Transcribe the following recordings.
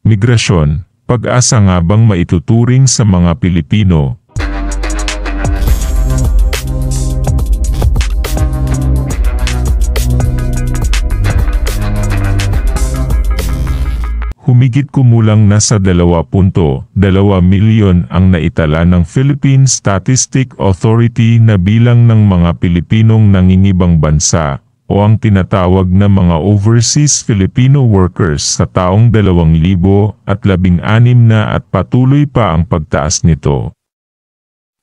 Migrasyon, pag-asa nga bang maituturing sa mga Pilipino? Humigit kumulang nasa 2.2 milyon ang naitala ng Philippine Statistics Authority na bilang ng mga Pilipinong nangingibang bansa o ang tinatawag na mga overseas Filipino workers sa taong 2016 na at patuloy pa ang pagtaas nito.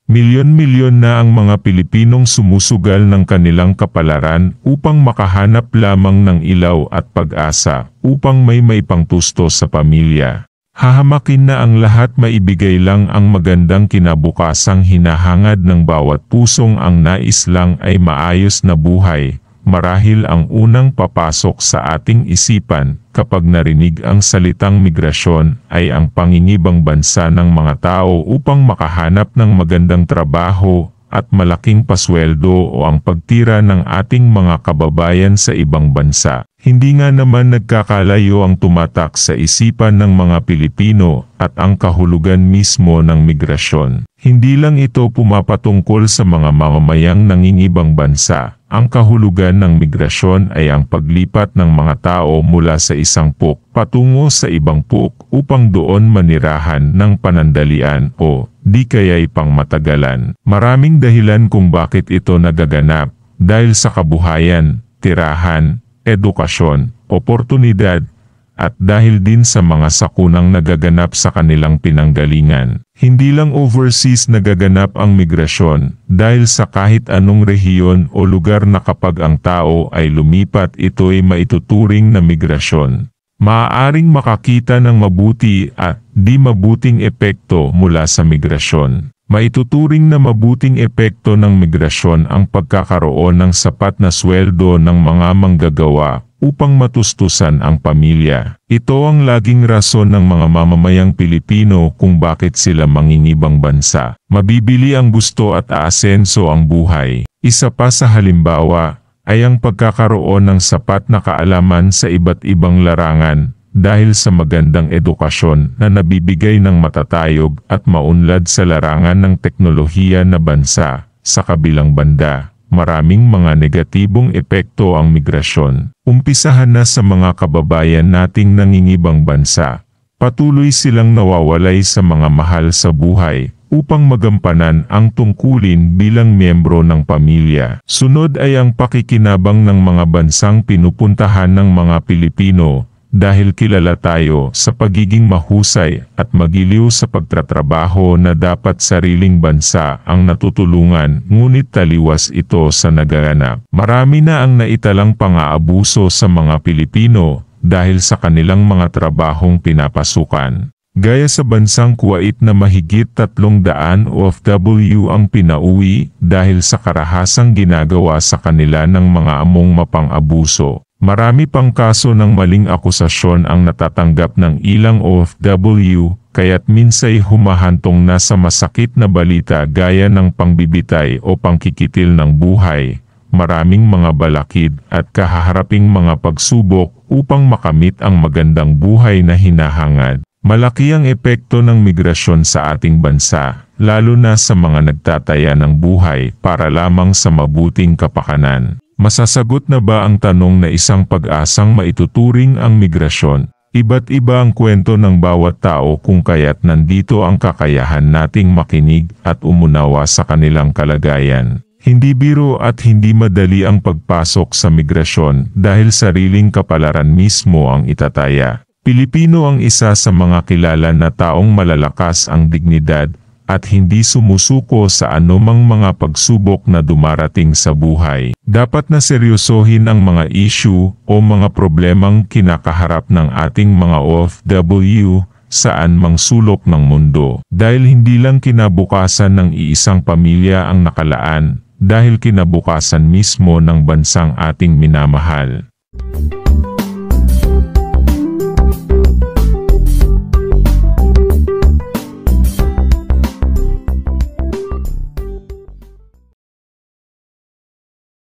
Milyon-milyon na ang mga Pilipinong sumusugal ng kanilang kapalaran upang makahanap lamang ng ilaw at pag-asa upang may maipangtusto sa pamilya. Hahamakin na ang lahat, maibigay lang ang magandang kinabukasang hinahangad ng bawat pusong ang nais lang ay maayos na buhay. Marahil ang unang papasok sa ating isipan kapag narinig ang salitang migrasyon ay ang pangingibang bansa ng mga tao upang makahanap ng magandang trabaho at malaking pasweldo o ang pagtira ng ating mga kababayan sa ibang bansa. Hindi nga naman nagkakalayo ang tumatak sa isipan ng mga Pilipino at ang kahulugan mismo ng migrasyon. Hindi lang ito pumapatungkol sa mga mamamayang nangingibang bansa. Ang kahulugan ng migrasyon ay ang paglipat ng mga tao mula sa isang puk patungo sa ibang puk upang doon manirahan ng panandalian o di kaya'y pangmatagalan. Maraming dahilan kung bakit ito nagaganap, dahil sa kabuhayan, tirahan, edukasyon, oportunidad, at dahil din sa mga sakunang nagaganap sa kanilang pinanggalingan. Hindi lang overseas nagaganap ang migrasyon, dahil sa kahit anong rehiyon o lugar na kapag ang tao ay lumipat, ito ay maituturing na migrasyon. Maaaring makakita ng mabuti at di mabuting epekto mula sa migrasyon. Maituturing na mabuting epekto ng migrasyon ang pagkakaroon ng sapat na sweldo ng mga manggagawa upang matustusan ang pamilya. Ito ang laging rason ng mga mamamayang Pilipino kung bakit sila mangingibang bansa. Mabibili ang gusto at aasenso ang buhay. Isa pa sa halimbawa ay ang pagkakaroon ng sapat na kaalaman sa iba't ibang larangan dahil sa magandang edukasyon na nabibigay ng matatayog at maunlad sa larangan ng teknolohiya na bansa. Sa kabilang banda, maraming mga negatibong epekto ang migrasyon. Umpisahan na sa mga kababayan nating nangingibang bansa. Patuloy silang nawawalay sa mga mahal sa buhay upang magampanan ang tungkulin bilang miyembro ng pamilya. Sunod ay ang pakikinabang ng mga bansang pinupuntahan ng mga Pilipino dahil kilala tayo sa pagiging mahusay at magiliw sa pagtatrabaho na dapat sariling bansa ang natutulungan, ngunit taliwas ito sa nagaganap. Marami na ang naitalang pang-aabuso sa mga Pilipino dahil sa kanilang mga trabahong pinapasukan. Gaya sa bansang Kuwait na mahigit 300 OFW ang pinauwi dahil sa karahasang ginagawa sa kanila ng mga among mapang-abuso. Marami pang kaso ng maling akusasyon ang natatanggap ng ilang OFW, kaya't minsay humahantong na sa masakit na balita gaya ng pangbibitay o pangkikitil ng buhay. Maraming mga balakid at kahaharaping mga pagsubok upang makamit ang magandang buhay na hinahangad. Malaki ang epekto ng migrasyon sa ating bansa, lalo na sa mga nagtataya ng buhay para lamang sa mabuting kapakanan. Masasagot na ba ang tanong na isang pag-asang maituturing ang migrasyon? Iba't iba ang kwento ng bawat tao kung kaya't nandito ang kakayahan nating makinig at umunawa sa kanilang kalagayan. Hindi biro at hindi madali ang pagpasok sa migrasyon dahil sariling kapalaran mismo ang itataya. Pilipino ang isa sa mga kilala na taong malalakas ang dignidad at hindi sumusuko sa anumang mga pagsubok na dumarating sa buhay. Dapat na seryosohin ang mga issue o mga problemang kinakaharap ng ating mga OFW saan mang sulok ng mundo. Dahil hindi lang kinabukasan ng iisang pamilya ang nakalaan, dahil kinabukasan mismo ng bansang ating minamahal.